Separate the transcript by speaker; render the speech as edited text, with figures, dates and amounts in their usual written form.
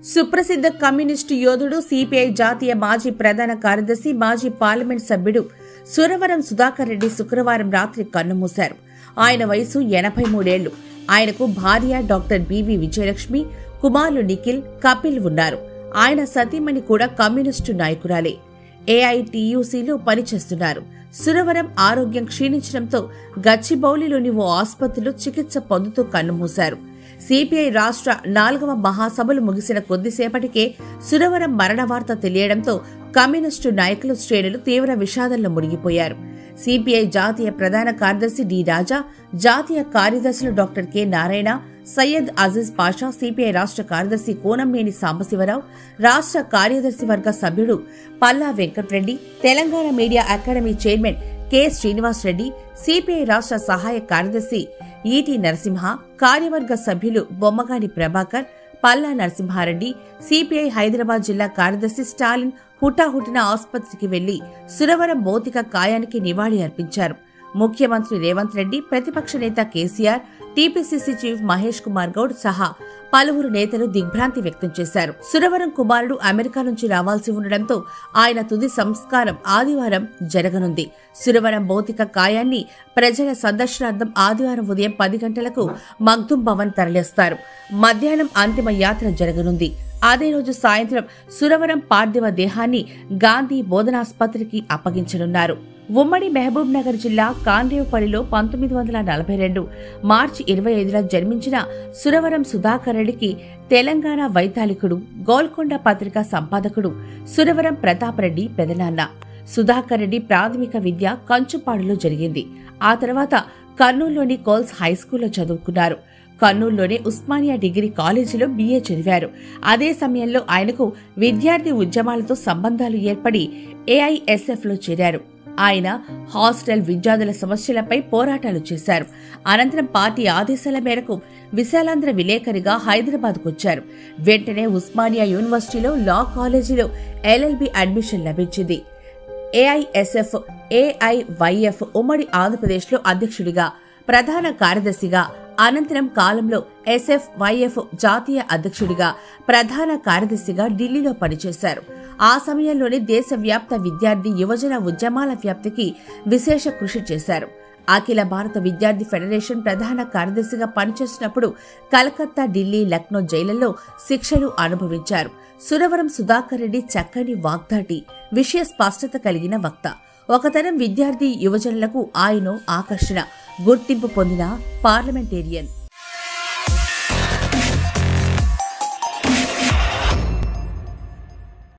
Speaker 1: సుప్రసిద్ధ కమ్యూనిస్టు యోధుడు సిపిఐ జాతీయ మాజీ ప్రధాన కార్యదర్శి మాజీ పార్లమెంట్ సభ్యుడు సురవరం సుధాకర్ రెడ్డి శుక్రవారం రాత్రి కన్నుమూశారు. ఆయన వయసు 83 ఏళ్లు. ఆయనకు భార్య డాక్టర్ బివి విజయలక్ష్మి, కుమారులు నిఖిల్, కపిల్ ఉన్నారు. ఆయన సతీమణి కూడా కమ్యూనిస్టు నాయకురాలే. ఏఐటియుసిలో పనిచేస్తున్నారు. సురవరం ఆరోగ్యం క్షీణించడంతో గచ్చిబౌలిలోని ఓ ఆసుపత్రిలో చికిత్స పొందుతూ కన్నుమూశారు. సిపిఐ రాష్ట్ర 4వ మహాసభలు ముగిసిన కొద్దిసేపటికే సురవరం మరణ వార్త తెలియడంతో కమ్యూనిస్టు నాయకులు శ్రేణులు తీవ్ర విషాదంలో మునిగిపోయారు. సిపిఐ జాతీయ ప్రధాన కార్యదర్శి డి రాజా, జాతీయ కార్యదర్శులు doctor K Narayana, Syed Aziz Pasha, CPI రాష్ట్ర కార్యదర్శి కోనంనేని సాంబశివరావు, రాష్ట్ర కార్యదర్శి వర్గ సభ్యుడు Palla Venkatreddy, Telangana media academy chairman K Srinivasareddy, CPI రాష్ట్ర సహాయ కార్యదర్శి ఈటి నరసింహ, కార్యవర్గ సభ్యులు బొమ్మగాని ప్రభాకర్, పల్లా నరసింహారెడ్డి, సిపిఐ హైదరాబాద్ జిల్లా కార్యదర్శి స్టాలిన్ హుటాహుటిన ఆసుపత్రికి వెళ్లి సురవరం భౌతిక కాయానికి నివాళి అర్పించారు. ముఖ్యమంత్రి రేవంత్ రెడ్డి, ప్రతిపక్ష నేత కేసీఆర్, టీపీసీసీ చీఫ్ మహేష్ కుమార్ గౌడ్ సహా పలువురు నేతలు దిగ్భ్రాంతి వ్యక్తం చేశారు. సురవరం కుమారుడు అమెరికా నుంచి రావాల్సి ఉండడంతో ఆయన తుది సంస్కారం ఆదివారం జరగనుంది. సురవరం భౌతిక కాయాన్ని ప్రజల సందర్శనార్థం ఆదివారం ఉదయం 10 గంటలకు మగ్దుం భవన్ తరలిస్తారు. మధ్యాహ్నం అంతిమ యాత్ర జరగనుంది. అదే రోజు సాయంత్రం సురవరం పార్థివ దేహాన్ని గాంధీ బోధనాస్పత్రికి అప్పగించనున్నారు. ఉమ్మడి మహబూబ్ నగర్ జిల్లా కాండ్రేవుపల్లిలో 1942 మార్చి 25న జన్మించిన సురవరం సుధాకర్ రెడ్డికి తెలంగాణ వైతాళికుడు, గోల్కొండ పత్రికా సంపాదకుడు సురవరం ప్రతాప్ రెడ్డి పెదనాన్న. సుధాకర్ రెడ్డి ప్రాథమిక విద్య కంచుపాడులో జరిగింది. ఆ తర్వాత కర్నూలులోని కోల్స్ హైస్కూల్లో చదువుకున్నారు. కర్నూలులోని ఉస్మానియా డిగ్రీ కాలేజీలో BA చదివారు. అదే సమయంలో ఆయనకు విద్యార్థి ఉద్యమాలతో సంబంధాలు ఏర్పడి AISFలో చేరారు. ఆయన హాస్టల్ విద్యార్థుల సమస్యలపై పోరాటాలు చేశారు. అనంతరం పార్టీ ఆదేశాల మేరకు విశాలాంధ్ర విలేకరిగా హైదరాబాద్కు వచ్చారు. వెంటనే ఉస్మానియా యూనివర్సిటీలో లా కాలేజీలో LLB అడ్మిషన్ లభించింది. AISF, AIYF ఉమ్మడి ఆంధ్రప్రదేశ్లో అధ్యక్షుడిగా, ప్రధాన కార్యదర్శిగా, అనంతరం కాలంలో SFYF జాతీయ అధ్యక్షుడిగా, ప్రధాన కార్యదర్శిగా ఢిల్లీలో పనిచేశారు. ఆ సమయంలోనే దేశవ్యాప్త విద్యార్థి యువజన ఉద్యమాల వ్యాప్తికి విశేష కృషి చేశారు. అఖిల భారత విద్యార్థి ఫెడరేషన్ ప్రధాన కార్యదర్శిగా పనిచేసినప్పుడు కలకత్తా, ఢిల్లీ, లక్నో జైళ్లలో శిక్షలు అనుభవించారు. సురవరం సుధాకర్ రెడ్డి చక్కని వాగ్దాటి, విషయ స్పష్టత కలిగిన వక్త. ఒకతరం విద్యార్థి యువజనులకు ఆయన ఆకర్షణ, గుర్తింపు పొందిన పార్లమెంటేరియన్.